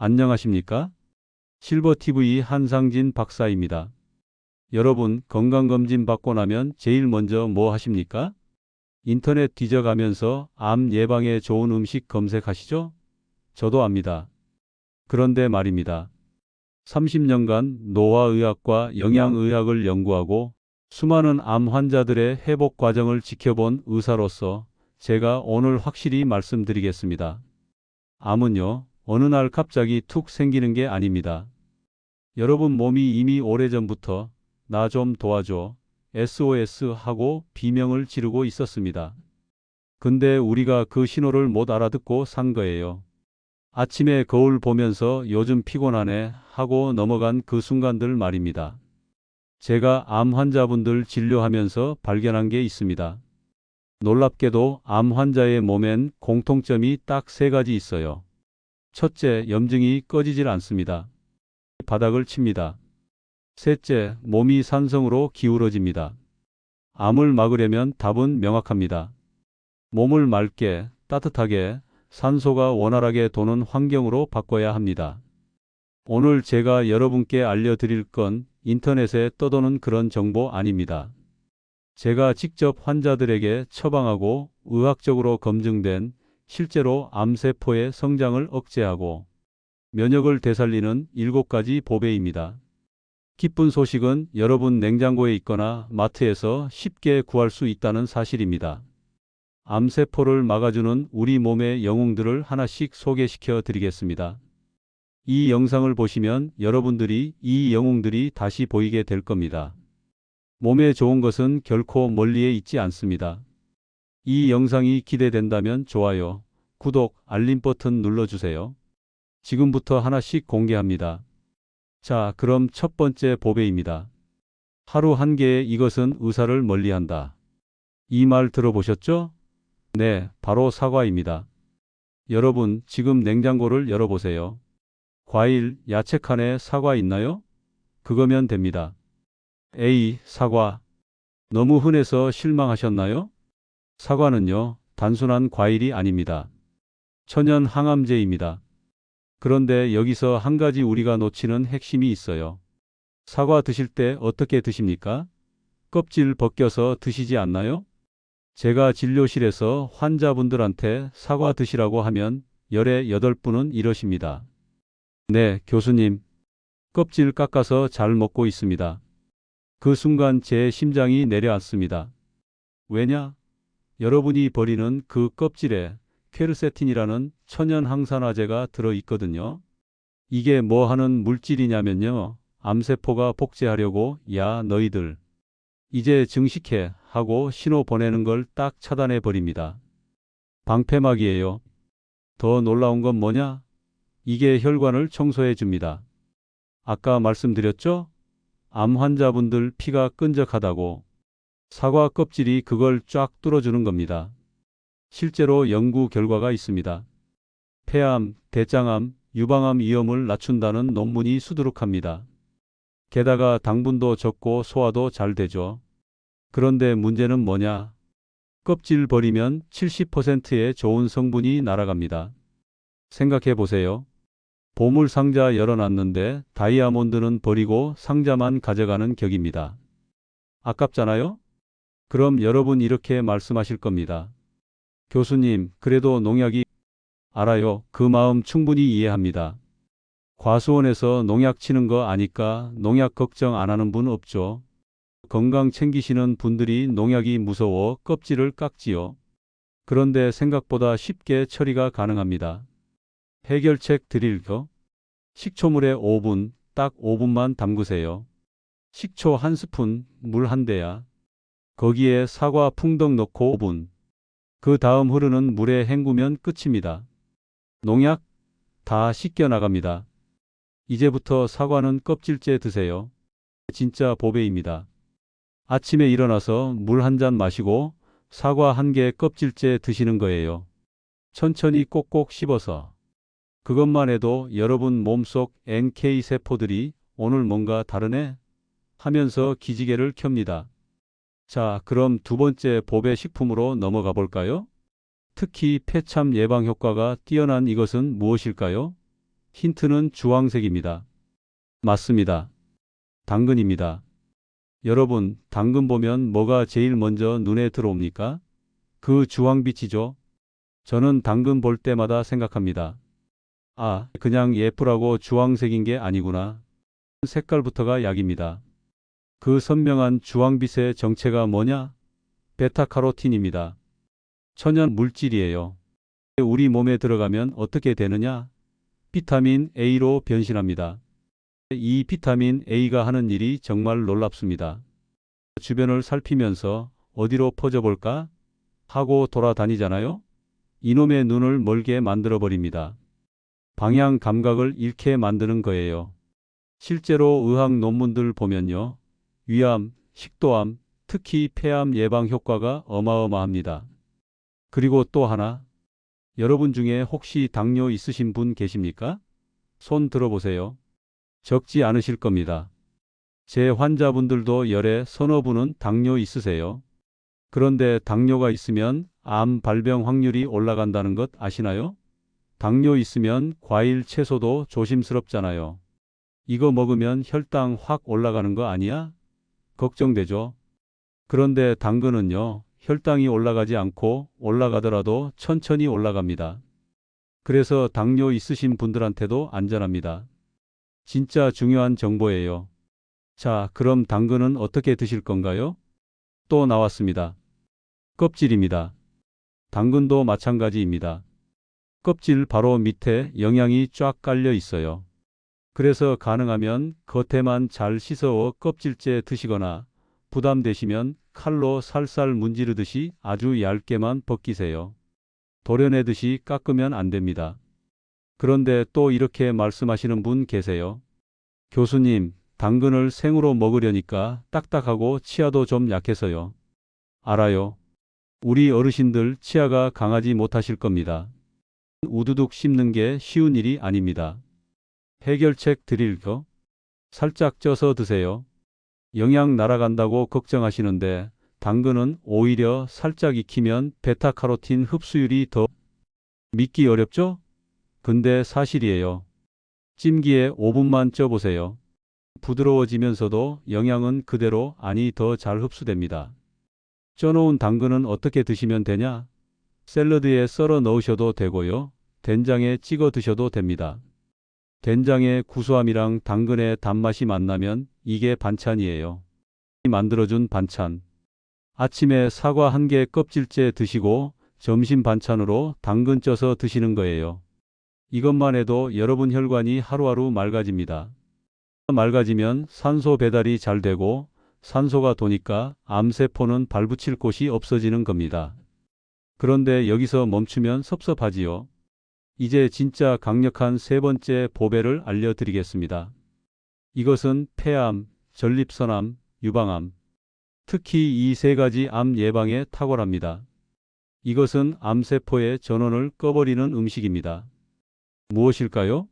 안녕하십니까? 실버TV 한상진 박사입니다. 여러분, 건강검진 받고 나면 제일 먼저 뭐 하십니까? 인터넷 뒤져가면서 암 예방에 좋은 음식 검색하시죠? 저도 압니다. 그런데 말입니다. 30년간 노화의학과 영양의학을 연구하고 수많은 암 환자들의 회복 과정을 지켜본 의사로서 제가 오늘 확실히 말씀드리겠습니다. 암은요, 어느 날 갑자기 툭 생기는 게 아닙니다. 여러분 몸이 이미 오래전부터 나 좀 도와줘, SOS 하고 비명을 지르고 있었습니다. 근데 우리가 그 신호를 못 알아듣고 산 거예요. 아침에 거울 보면서 요즘 피곤하네 하고 넘어간 그 순간들 말입니다. 제가 암 환자분들 진료하면서 발견한 게 있습니다. 놀랍게도 암 환자의 몸엔 공통점이 딱 세 가지 있어요. 첫째, 염증이 꺼지질 않습니다. 바닥을 칩니다. 셋째, 몸이 산성으로 기울어집니다. 암을 막으려면 답은 명확합니다. 몸을 맑게, 따뜻하게, 산소가 원활하게 도는 환경으로 바꿔야 합니다. 오늘 제가 여러분께 알려드릴 건 인터넷에 떠도는 그런 정보 아닙니다. 제가 직접 환자들에게 처방하고 의학적으로 검증된 실제로 암세포의 성장을 억제하고 면역을 되살리는 7가지 보배입니다. 기쁜 소식은 여러분 냉장고에 있거나 마트에서 쉽게 구할 수 있다는 사실입니다. 암세포를 막아주는 우리 몸의 영웅들을 하나씩 소개시켜 드리겠습니다. 이 영상을 보시면 여러분들이 이 영웅들이 다시 보이게 될 겁니다. 몸에 좋은 것은 결코 멀리에 있지 않습니다. 이 영상이 기대된다면 좋아요, 구독, 알림 버튼 눌러주세요. 지금부터 하나씩 공개합니다. 자, 그럼 첫 번째 보배입니다. 하루 한 개의 이것은 의사를 멀리한다. 이 말 들어보셨죠? 네, 바로 사과입니다. 여러분, 지금 냉장고를 열어보세요. 과일, 야채 칸에 사과 있나요? 그거면 됩니다. 에이, 사과. 너무 흔해서 실망하셨나요? 사과는요, 단순한 과일이 아닙니다. 천연 항암제입니다. 그런데 여기서 한 가지 우리가 놓치는 핵심이 있어요. 사과 드실 때 어떻게 드십니까? 껍질 벗겨서 드시지 않나요? 제가 진료실에서 환자분들한테 사과 드시라고 하면 열에 8분은 이러십니다. 네, 교수님. 껍질 깎아서 잘 먹고 있습니다. 그 순간 제 심장이 내려앉습니다. 왜냐? 여러분이 버리는 그 껍질에 퀘르세틴이라는 천연 항산화제가 들어있거든요. 이게 뭐 하는 물질이냐면요. 암세포가 복제하려고 야 너희들 이제 증식해 하고 신호 보내는 걸 딱 차단해 버립니다. 방패막이에요. 더 놀라운 건 뭐냐? 이게 혈관을 청소해 줍니다. 아까 말씀드렸죠? 암 환자분들 피가 끈적하다고. 사과 껍질이 그걸 쫙 뚫어주는 겁니다. 실제로 연구 결과가 있습니다. 폐암, 대장암, 유방암 위험을 낮춘다는 논문이 수두룩합니다. 게다가 당분도 적고 소화도 잘 되죠. 그런데 문제는 뭐냐? 껍질 버리면 70%의 좋은 성분이 날아갑니다. 생각해 보세요. 보물 상자 열어놨는데 다이아몬드는 버리고 상자만 가져가는 격입니다. 아깝잖아요? 그럼 여러분 이렇게 말씀하실 겁니다. 교수님, 그래도 농약이 알아요. 그 마음 충분히 이해합니다. 과수원에서 농약 치는 거 아니까 농약 걱정 안 하는 분 없죠? 건강 챙기시는 분들이 농약이 무서워 껍질을 깎지요. 그런데 생각보다 쉽게 처리가 가능합니다. 해결책 드릴게요. 식초물에 5분, 딱 5분만 담그세요. 식초 1스푼, 물 1대야. 거기에 사과 풍덩 넣고 5분. 그 다음 흐르는 물에 헹구면 끝입니다. 농약 다 씻겨 나갑니다. 이제부터 사과는 껍질째 드세요. 진짜 보배입니다. 아침에 일어나서 물 1잔 마시고 사과 1개 껍질째 드시는 거예요. 천천히 꼭꼭 씹어서. 그것만 해도 여러분 몸속 NK 세포들이 오늘 뭔가 다르네 하면서 기지개를 켭니다. 자, 그럼 두 번째 보배 식품으로 넘어가 볼까요? 특히 폐참 예방 효과가 뛰어난 이것은 무엇일까요? 힌트는 주황색입니다. 맞습니다. 당근입니다. 여러분, 당근 보면 뭐가 제일 먼저 눈에 들어옵니까? 그 주황빛이죠. 저는 당근 볼 때마다 생각합니다. 아, 그냥 예쁘라고 주황색인 게 아니구나. 색깔부터가 약입니다. 그 선명한 주황빛의 정체가 뭐냐? 베타카로틴입니다. 천연 물질이에요. 우리 몸에 들어가면 어떻게 되느냐? 비타민 A로 변신합니다. 이 비타민 A가 하는 일이 정말 놀랍습니다. 주변을 살피면서 어디로 퍼져볼까? 하고 돌아다니잖아요? 이놈의 눈을 멀게 만들어 버립니다. 방향 감각을 잃게 만드는 거예요. 실제로 의학 논문들 보면요. 위암, 식도암, 특히 폐암 예방 효과가 어마어마합니다. 그리고 또 하나, 여러분 중에 혹시 당뇨 있으신 분 계십니까? 손 들어보세요. 적지 않으실 겁니다. 제 환자분들도 열에 서너 분은 당뇨 있으세요. 그런데 당뇨가 있으면 암 발병 확률이 올라간다는 것 아시나요? 당뇨 있으면 과일, 채소도 조심스럽잖아요. 이거 먹으면 혈당 확 올라가는 거 아니야? 걱정되죠? 그런데 당근은요, 혈당이 올라가지 않고 올라가더라도 천천히 올라갑니다. 그래서 당뇨 있으신 분들한테도 안전합니다. 진짜 중요한 정보예요. 자, 그럼 당근은 어떻게 드실 건가요? 또 나왔습니다. 껍질입니다. 당근도 마찬가지입니다. 껍질 바로 밑에 영양이 쫙 깔려 있어요. 그래서 가능하면 겉에만 잘 씻어 껍질째 드시거나 부담되시면 칼로 살살 문지르듯이 아주 얇게만 벗기세요. 도려내듯이 깎으면 안 됩니다. 그런데 또 이렇게 말씀하시는 분 계세요. 교수님, 당근을 생으로 먹으려니까 딱딱하고 치아도 좀 약해서요. 알아요. 우리 어르신들 치아가 강하지 못하실 겁니다. 우두둑 씹는 게 쉬운 일이 아닙니다. 해결책 드릴까? 살짝 쪄서 드세요. 영양 날아간다고 걱정하시는데 당근은 오히려 살짝 익히면 베타카로틴 흡수율이 더 믿기 어렵죠? 근데 사실이에요. 찜기에 5분만 쪄보세요. 부드러워지면서도 영양은 그대로 아니 더 잘 흡수됩니다. 쪄놓은 당근은 어떻게 드시면 되냐? 샐러드에 썰어 넣으셔도 되고요. 된장에 찍어 드셔도 됩니다. 된장의 구수함이랑 당근의 단맛이 만나면 이게 반찬이에요. 만들어준 반찬. 아침에 사과 한 개 껍질째 드시고 점심 반찬으로 당근 쪄서 드시는 거예요. 이것만 해도 여러분 혈관이 하루하루 맑아집니다. 맑아지면 산소 배달이 잘 되고 산소가 도니까 암세포는 발붙일 곳이 없어지는 겁니다. 그런데 여기서 멈추면 섭섭하지요. 이제 진짜 강력한 세 번째 보배를 알려드리겠습니다. 이것은 폐암, 전립선암, 유방암, 특히 이 세 가지 암 예방에 탁월합니다. 이것은 암세포의 전원을 꺼버리는 음식입니다. 무엇일까요?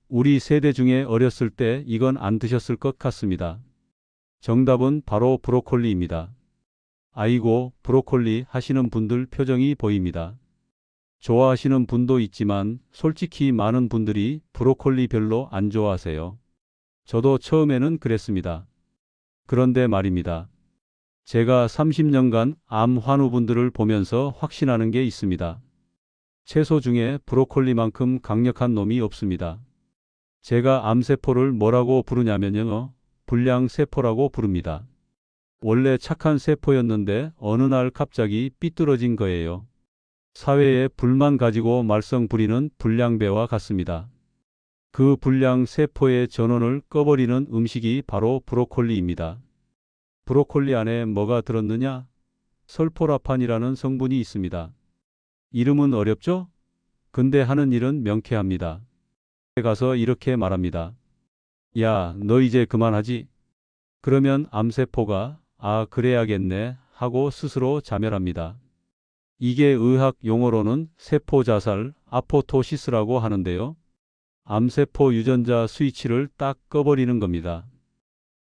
우리 세대 중에 어렸을 때 이건 안 드셨을 것 같습니다. 정답은 바로 브로콜리입니다. 아이고, 브로콜리 하시는 분들 표정이 보입니다. 좋아하시는 분도 있지만 솔직히 많은 분들이 브로콜리 별로 안 좋아하세요. 저도 처음에는 그랬습니다. 그런데 말입니다. 제가 30년간 암 환우분들을 보면서 확신하는 게 있습니다. 채소 중에 브로콜리만큼 강력한 놈이 없습니다. 제가 암세포를 뭐라고 부르냐면요. 불량세포라고 부릅니다. 원래 착한 세포였는데 어느 날 갑자기 삐뚤어진 거예요. 사회에 불만 가지고 말썽 부리는 불량배와 같습니다. 그 불량세포의 전원을 꺼버리는 음식이 바로 브로콜리입니다. 브로콜리 안에 뭐가 들었느냐? 설포라판이라는 성분이 있습니다. 이름은 어렵죠? 근데 하는 일은 명쾌합니다. 가서 이렇게 말합니다. 야, 너 이제 그만하지? 그러면 암세포가 아, 그래야겠네 하고 스스로 자멸합니다. 이게 의학 용어로는 세포자살, 아포토시스라고 하는데요. 암세포 유전자 스위치를 딱 꺼버리는 겁니다.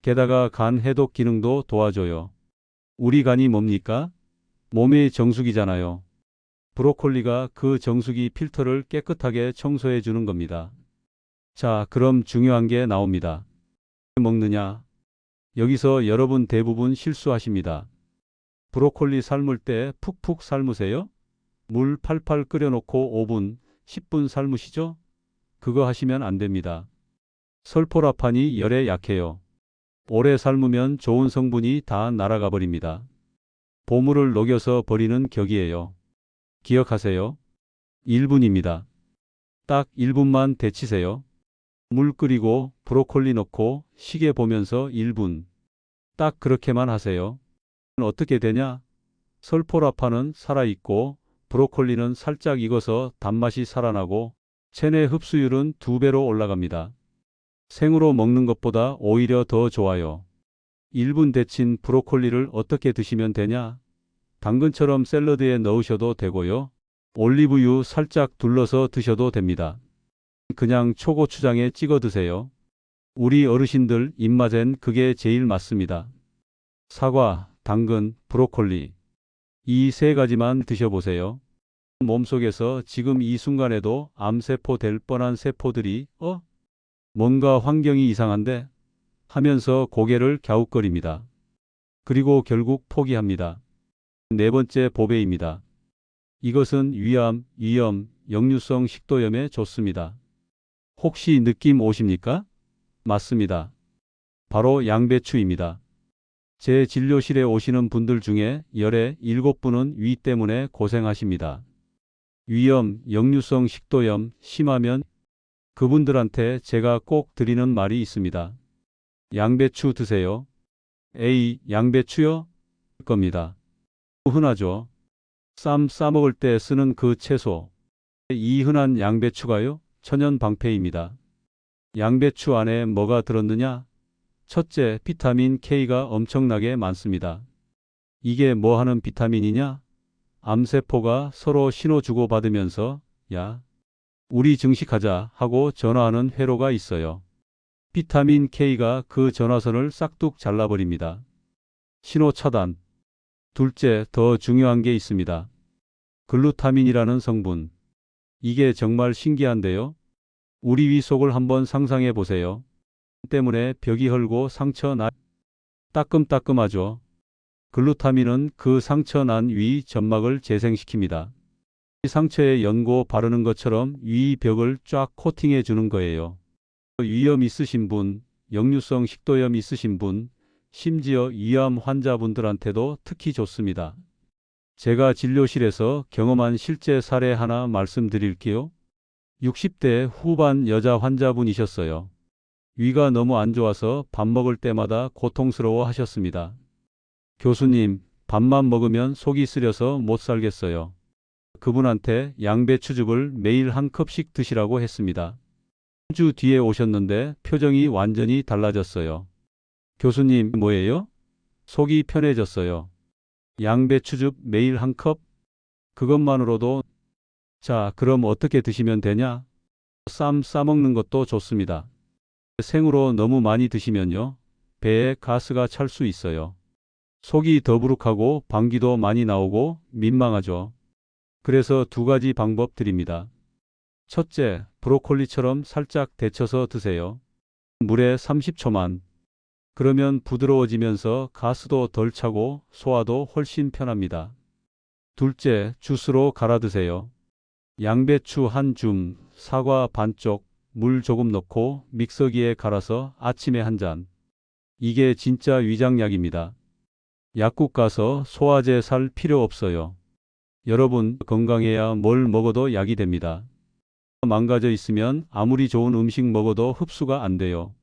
게다가 간 해독 기능도 도와줘요. 우리 간이 뭡니까? 몸의 정수기잖아요. 브로콜리가 그 정수기 필터를 깨끗하게 청소해 주는 겁니다. 자, 그럼 중요한 게 나옵니다. 먹느냐? 여기서 여러분 대부분 실수하십니다. 브로콜리 삶을 때 푹푹 삶으세요? 물 팔팔 끓여놓고 5분, 10분 삶으시죠? 그거 하시면 안 됩니다. 설포라판이 열에 약해요. 오래 삶으면 좋은 성분이 다 날아가 버립니다. 보물을 녹여서 버리는 격이에요. 기억하세요. 1분입니다. 딱 1분만 데치세요. 물 끓이고 브로콜리 넣고 시계 보면서 1분. 딱 그렇게만 하세요. 어떻게 되냐? 설포라판은 살아있고 브로콜리는 살짝 익어서 단맛이 살아나고 체내 흡수율은 2배로 올라갑니다. 생으로 먹는 것보다 오히려 더 좋아요. 1분 데친 브로콜리를 어떻게 드시면 되냐? 당근처럼 샐러드에 넣으셔도 되고요. 올리브유 살짝 둘러서 드셔도 됩니다. 그냥 초고추장에 찍어 드세요. 우리 어르신들 입맛엔 그게 제일 맞습니다. 사과, 당근, 브로콜리. 이 세 가지만 드셔보세요. 몸속에서 지금 이 순간에도 암세포 될 뻔한 세포들이 뭔가 환경이 이상한데 하면서 고개를 갸웃거립니다. 그리고 결국 포기합니다. 네 번째 보배입니다. 이것은 위암, 위염, 역류성 식도염에 좋습니다. 혹시 느낌 오십니까? 맞습니다. 바로 양배추입니다. 제 진료실에 오시는 분들 중에 열의 7분은 위 때문에 고생하십니다. 위염, 역류성 식도염 심하면 그분들한테 제가 꼭 드리는 말이 있습니다. 양배추 드세요. 에이, 양배추요? 겁니다. 흔하죠. 쌈 싸먹을 때 쓰는 그 채소. 이 흔한 양배추가요? 천연 방패입니다. 양배추 안에 뭐가 들었느냐? 첫째, 비타민 K가 엄청나게 많습니다. 이게 뭐 하는 비타민이냐? 암세포가 서로 신호 주고받으면서 야, 우리 증식하자 하고 전화하는 회로가 있어요. 비타민 K가 그 전화선을 싹둑 잘라버립니다. 신호 차단. 둘째, 더 중요한 게 있습니다. 글루타민이라는 성분. 이게 정말 신기한데요. 우리 위 속을 한번 상상해 보세요. 때문에 벽이 헐고 상처 나 따끔따끔하죠. 글루타민은 그 상처 난 위 점막을 재생시킵니다. 이 상처에 연고 바르는 것처럼 위 벽을 쫙 코팅해 주는 거예요. 위염 있으신 분, 역류성 식도염 있으신 분, 심지어 위암 환자분들한테도 특히 좋습니다. 제가 진료실에서 경험한 실제 사례 하나 말씀드릴게요. 60대 후반 여자 환자분이셨어요. 위가 너무 안 좋아서 밥 먹을 때마다 고통스러워 하셨습니다. 교수님, 밥만 먹으면 속이 쓰려서 못 살겠어요. 그분한테 양배추즙을 매일 한 컵씩 드시라고 했습니다. 3주 뒤에 오셨는데 표정이 완전히 달라졌어요. 교수님, 뭐예요? 속이 편해졌어요. 양배추즙 매일 한 컵? 그것만으로도. 자, 그럼 어떻게 드시면 되냐? 쌈 싸먹는 것도 좋습니다. 생으로 너무 많이 드시면요. 배에 가스가 찰 수 있어요. 속이 더부룩하고 방귀도 많이 나오고 민망하죠. 그래서 두 가지 방법 드립니다. 첫째, 브로콜리처럼 살짝 데쳐서 드세요. 물에 30초만. 그러면 부드러워지면서 가스도 덜 차고 소화도 훨씬 편합니다. 둘째, 주스로 갈아 드세요. 양배추 한 줌, 사과 반쪽, 물 조금 넣고 믹서기에 갈아서 아침에 한 잔. 이게 진짜 위장약입니다. 약국 가서 소화제 살 필요 없어요. 여러분, 건강해야 뭘 먹어도 약이 됩니다. 망가져 있으면 아무리 좋은 음식 먹어도 흡수가 안 돼요.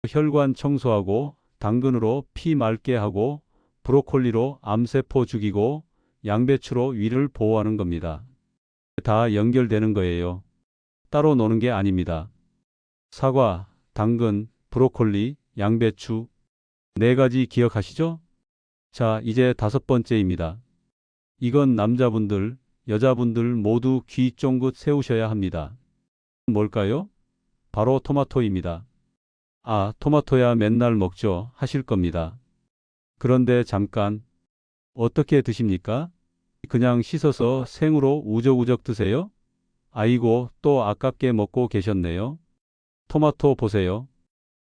혈관 청소하고 당근으로 피 맑게 하고 브로콜리로 암세포 죽이고 양배추로 위를 보호하는 겁니다. 다 연결되는 거예요. 따로 노는 게 아닙니다. 사과, 당근, 브로콜리, 양배추. 네 가지 기억하시죠? 자, 이제 다섯 번째입니다. 이건 남자분들, 여자분들 모두 귀 쫑긋 세우셔야 합니다. 뭘까요? 바로 토마토입니다. 아, 토마토야 맨날 먹죠 하실 겁니다. 그런데 잠깐, 어떻게 드십니까? 그냥 씻어서 생으로 우적우적 드세요? 아이고, 또 아깝게 먹고 계셨네요. 토마토 보세요.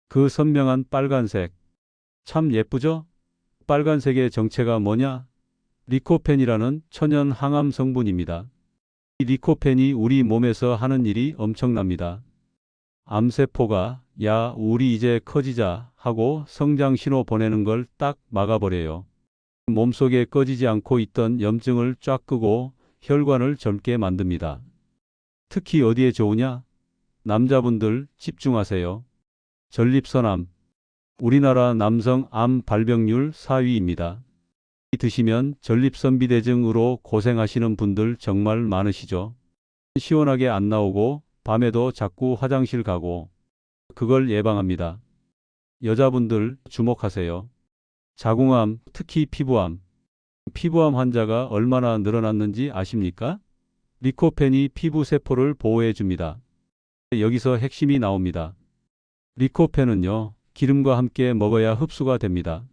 그 선명한 빨간색. 참 예쁘죠? 빨간색의 정체가 뭐냐? 리코펜이라는 천연 항암 성분입니다. 이 리코펜이 우리 몸에서 하는 일이 엄청납니다. 암세포가 야, 우리 이제 커지자 하고 성장 신호 보내는 걸 딱 막아버려요. 몸속에 꺼지지 않고 있던 염증을 쫙 끄고 혈관을 젊게 만듭니다. 특히 어디에 좋으냐? 남자분들 집중하세요. 전립선암. 우리나라 남성 암 발병률 4위입니다. 드시면 전립선비대증으로 고생하시는 분들 정말 많으시죠? 시원하게 안 나오고 밤에도 자꾸 화장실 가고 그걸 예방합니다. 여자분들 주목하세요. 자궁암, 특히 피부암. 피부암 환자가 얼마나 늘어났는지 아십니까? 리코펜이 피부 세포를 보호해 줍니다. 여기서 핵심이 나옵니다. 리코펜은요, 기름과 함께 먹어야 흡수가 됩니다.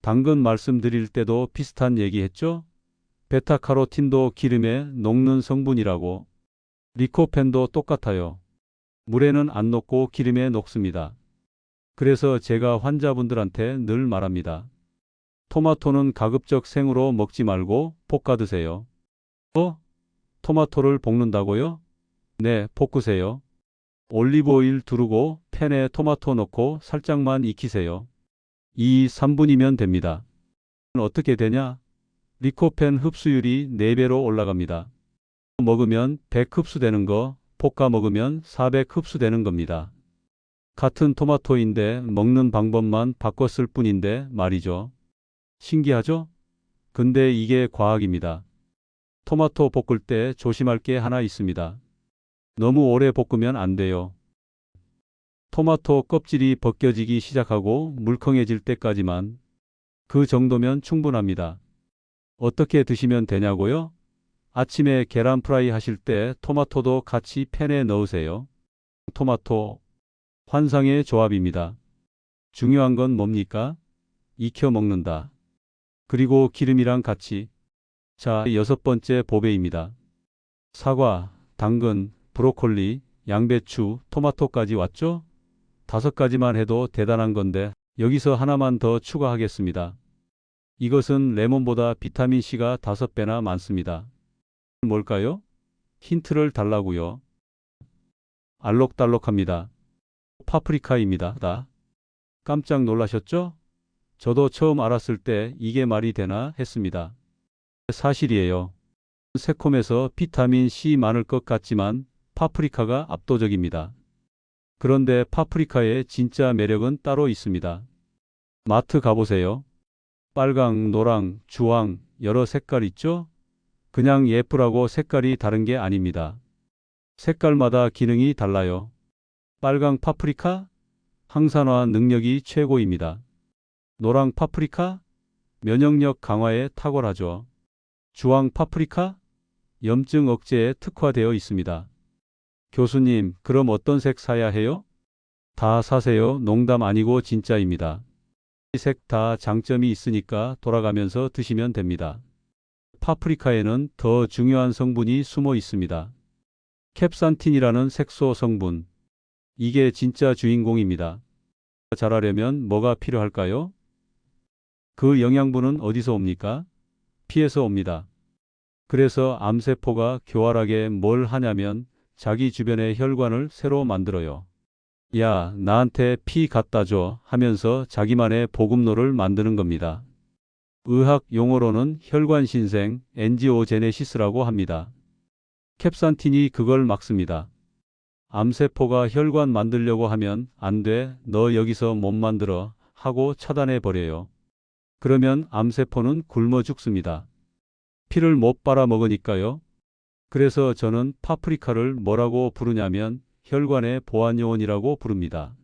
당근 말씀드릴 때도 비슷한 얘기 했죠? 베타카로틴도 기름에 녹는 성분이라고. 리코펜도 똑같아요. 물에는 안 녹고 기름에 녹습니다. 그래서 제가 환자분들한테 늘 말합니다. 토마토는 가급적 생으로 먹지 말고 볶아 드세요. 토마토를 볶는다고요? 네, 볶으세요. 올리브 오일 두르고 팬에 토마토 넣고 살짝만 익히세요. 3분이면 됩니다. 어떻게 되냐? 리코펜 흡수율이 4배로 올라갑니다. 먹으면 100 흡수되는 거, 볶아 먹으면 400 흡수되는 겁니다. 같은 토마토인데 먹는 방법만 바꿨을 뿐인데 말이죠. 신기하죠? 근데 이게 과학입니다. 토마토 볶을 때 조심할 게 하나 있습니다. 너무 오래 볶으면 안 돼요. 토마토 껍질이 벗겨지기 시작하고 물컹해질 때까지만. 그 정도면 충분합니다. 어떻게 드시면 되냐고요? 아침에 계란 프라이 하실 때 토마토도 같이 팬에 넣으세요. 토마토, 환상의 조합입니다. 중요한 건 뭡니까? 익혀 먹는다. 그리고 기름이랑 같이. 자, 6번째 보배입니다. 사과, 당근, 브로콜리, 양배추, 토마토까지 왔죠? 5가지만 해도 대단한 건데 여기서 하나만 더 추가하겠습니다. 이것은 레몬보다 비타민C가 5배나 많습니다. 뭘까요? 힌트를 달라고요. 알록달록합니다. 파프리카입니다. 깜짝 놀라셨죠? 저도 처음 알았을 때 이게 말이 되나 했습니다. 사실이에요. 새콤해서 비타민C 많을 것 같지만 파프리카가 압도적입니다. 그런데 파프리카의 진짜 매력은 따로 있습니다. 마트 가보세요. 빨강, 노랑, 주황, 여러 색깔 있죠? 그냥 예쁘라고 색깔이 다른 게 아닙니다. 색깔마다 기능이 달라요. 빨강 파프리카? 항산화 능력이 최고입니다. 노랑 파프리카? 면역력 강화에 탁월하죠. 주황 파프리카? 염증 억제에 특화되어 있습니다. 교수님, 그럼 어떤 색 사야 해요? 다 사세요. 농담 아니고 진짜입니다. 이 색 다 장점이 있으니까 돌아가면서 드시면 됩니다. 파프리카에는 더 중요한 성분이 숨어 있습니다. 캡산틴이라는 색소 성분. 이게 진짜 주인공입니다. 잘하려면 뭐가 필요할까요? 그 영양분은 어디서 옵니까? 피에서 옵니다. 그래서 암세포가 교활하게 뭘 하냐면 자기 주변의 혈관을 새로 만들어요. 야, 나한테 피 갖다 줘 하면서 자기만의 보급로를 만드는 겁니다. 의학 용어로는 혈관신생, 엔지오제네시스라고 합니다. 캡산틴이 그걸 막습니다. 암세포가 혈관 만들려고 하면 안 돼, 너 여기서 못 만들어 하고 차단해 버려요. 그러면 암세포는 굶어 죽습니다. 피를 못 빨아먹으니까요. 그래서 저는 파프리카를 뭐라고 부르냐면 혈관의 보안요원이라고 부릅니다.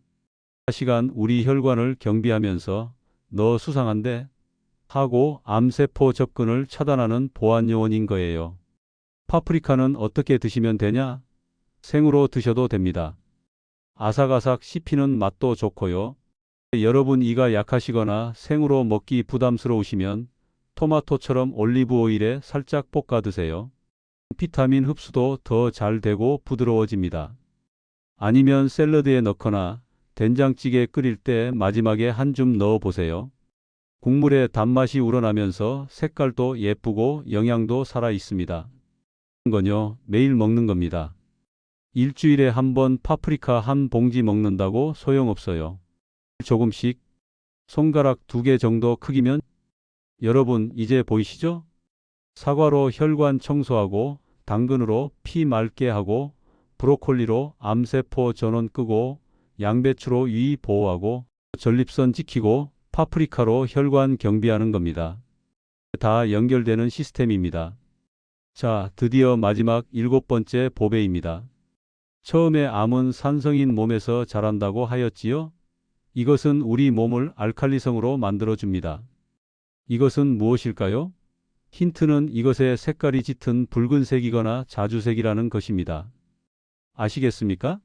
시간 우리 혈관을 경비하면서 너 수상한데? 하고 암세포 접근을 차단하는 보안요원인 거예요. 파프리카는 어떻게 드시면 되냐? 생으로 드셔도 됩니다. 아삭아삭 씹히는 맛도 좋고요. 여러분 이가 약하시거나 생으로 먹기 부담스러우시면 토마토처럼 올리브 오일에 살짝 볶아 드세요. 비타민 흡수도 더 잘 되고 부드러워집니다. 아니면 샐러드에 넣거나 된장찌개 끓일 때 마지막에 한 줌 넣어 보세요. 국물의 단맛이 우러나면서 색깔도 예쁘고 영양도 살아 있습니다. 건요, 매일 먹는 겁니다. 일주일에 한 번 파프리카 한 봉지 먹는다고 소용없어요. 조금씩 손가락 2개 정도 크기면 여러분 이제 보이시죠? 사과로 혈관 청소하고 당근으로 피 맑게 하고 브로콜리로 암세포 전원 끄고 양배추로 위 보호하고 전립선 지키고 파프리카로 혈관 경비하는 겁니다. 다 연결되는 시스템입니다. 자, 드디어 마지막 7번째 보배입니다. 처음에 암은 산성인 몸에서 자란다고 하였지요? 이것은 우리 몸을 알칼리성으로 만들어줍니다. 이것은 무엇일까요? 힌트는 이것의 색깔이 짙은 붉은색이거나 자주색이라는 것입니다. 아시겠습니까?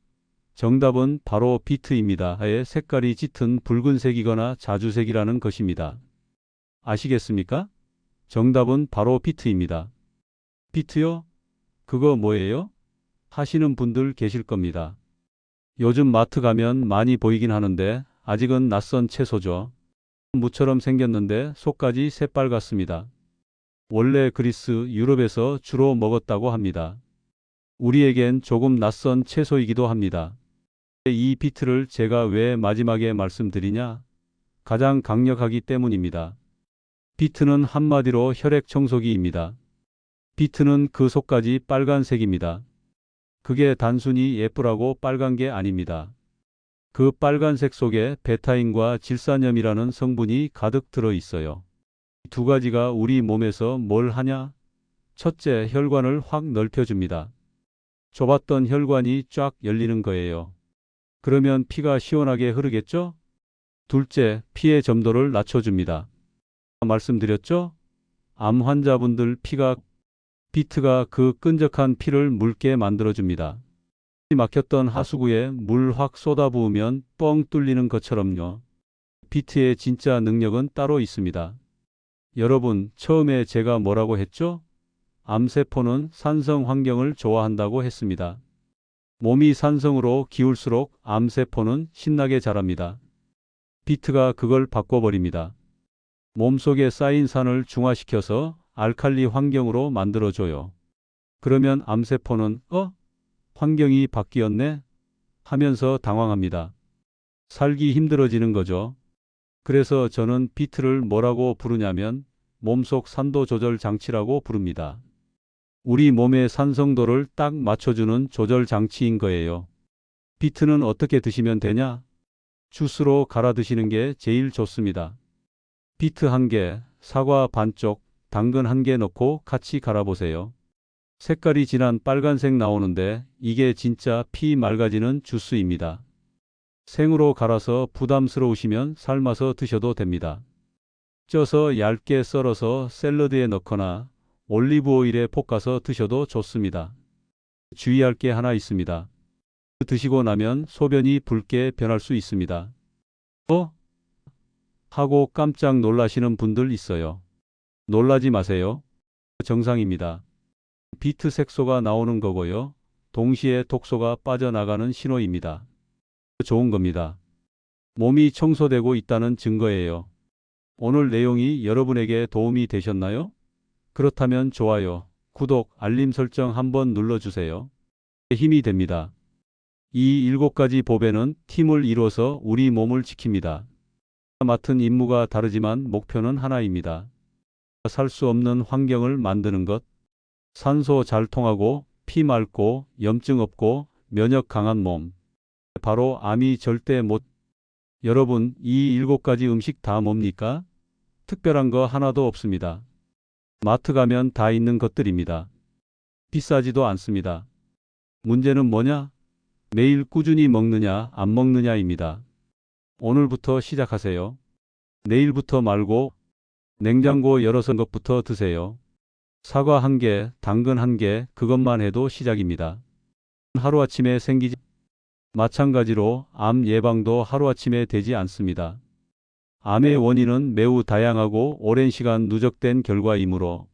정답은 바로 비트입니다. 의 색깔이 짙은 붉은색이거나 자주색이라는 것입니다. 아시겠습니까? 정답은 바로 비트입니다. 비트요? 그거 뭐예요? 하시는 분들 계실 겁니다. 요즘 마트 가면 많이 보이긴 하는데 아직은 낯선 채소죠. 무처럼 생겼는데 속까지 새빨갛습니다. 원래 그리스, 유럽에서 주로 먹었다고 합니다. 우리에겐 조금 낯선 채소이기도 합니다. 이 비트를 제가 왜 마지막에 말씀드리냐? 가장 강력하기 때문입니다. 비트는 한마디로 혈액 청소기입니다. 비트는 그 속까지 빨간색입니다. 그게 단순히 예쁘라고 빨간 게 아닙니다. 그 빨간색 속에 베타인과 질산염이라는 성분이 가득 들어 있어요. 두 가지가 우리 몸에서 뭘 하냐? 첫째, 혈관을 확 넓혀줍니다. 좁았던 혈관이 쫙 열리는 거예요. 그러면 피가 시원하게 흐르겠죠? 둘째, 피의 점도를 낮춰줍니다. 말씀드렸죠? 암 환자분들 피가 비트가 그 끈적한 피를 묽게 만들어줍니다. 막혔던 하수구에 물 확 쏟아부으면 뻥 뚫리는 것처럼요. 비트의 진짜 능력은 따로 있습니다. 여러분, 처음에 제가 뭐라고 했죠? 암세포는 산성 환경을 좋아한다고 했습니다. 몸이 산성으로 기울수록 암세포는 신나게 자랍니다. 비트가 그걸 바꿔버립니다. 몸속에 쌓인 산을 중화시켜서 알칼리 환경으로 만들어줘요. 그러면 암세포는 환경이 바뀌었네? 하면서 당황합니다. 살기 힘들어지는 거죠. 그래서 저는 비트를 뭐라고 부르냐면 몸속 산도 조절 장치라고 부릅니다. 우리 몸의 산성도를 딱 맞춰주는 조절 장치인 거예요. 비트는 어떻게 드시면 되냐? 주스로 갈아 드시는 게 제일 좋습니다. 비트 1개, 사과 반쪽, 당근 1개 넣고 같이 갈아보세요. 색깔이 진한 빨간색 나오는데 이게 진짜 피 맑아지는 주스입니다. 생으로 갈아서 부담스러우시면 삶아서 드셔도 됩니다. 쪄서 얇게 썰어서 샐러드에 넣거나 올리브 오일에 볶아서 드셔도 좋습니다. 주의할 게 하나 있습니다. 드시고 나면 소변이 붉게 변할 수 있습니다. 하고 깜짝 놀라시는 분들 있어요. 놀라지 마세요. 정상입니다. 비트 색소가 나오는 거고요. 동시에 독소가 빠져나가는 신호입니다. 좋은 겁니다. 몸이 청소되고 있다는 증거예요. 오늘 내용이 여러분에게 도움이 되셨나요? 그렇다면 좋아요, 구독, 알림 설정 한번 눌러주세요. 힘이 됩니다. 이 7가지 보배는 팀을 이뤄서 우리 몸을 지킵니다. 맡은 임무가 다르지만 목표는 하나입니다. 살 수 없는 환경을 만드는 것. 산소 잘 통하고 피 맑고 염증 없고 면역 강한 몸. 바로 암이 절대 못. 여러분, 이 7가지 음식 다 뭡니까? 특별한 거 하나도 없습니다. 마트 가면 다 있는 것들입니다. 비싸지도 않습니다. 문제는 뭐냐? 매일 꾸준히 먹느냐 안 먹느냐입니다. 오늘부터 시작하세요. 내일부터 말고 냉장고 열어서 것부터 드세요. 사과 1개, 당근 1개, 그것만 해도 시작입니다. 하루아침에 생기지. 마찬가지로 암 예방도 하루아침에 되지 않습니다. 암의 원인은 매우 다양하고 오랜 시간 누적된 결과이므로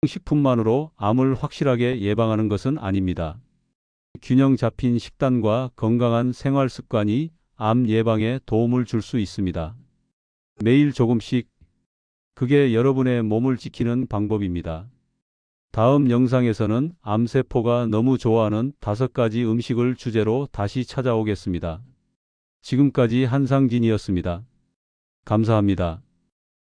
식품만으로 암을 확실하게 예방하는 것은 아닙니다. 균형 잡힌 식단과 건강한 생활 습관이 암 예방에 도움을 줄 수 있습니다. 매일 조금씩, 그게 여러분의 몸을 지키는 방법입니다. 다음 영상에서는 암세포가 너무 좋아하는 5가지 음식을 주제로 다시 찾아오겠습니다. 지금까지 한상진이었습니다. 감사합니다.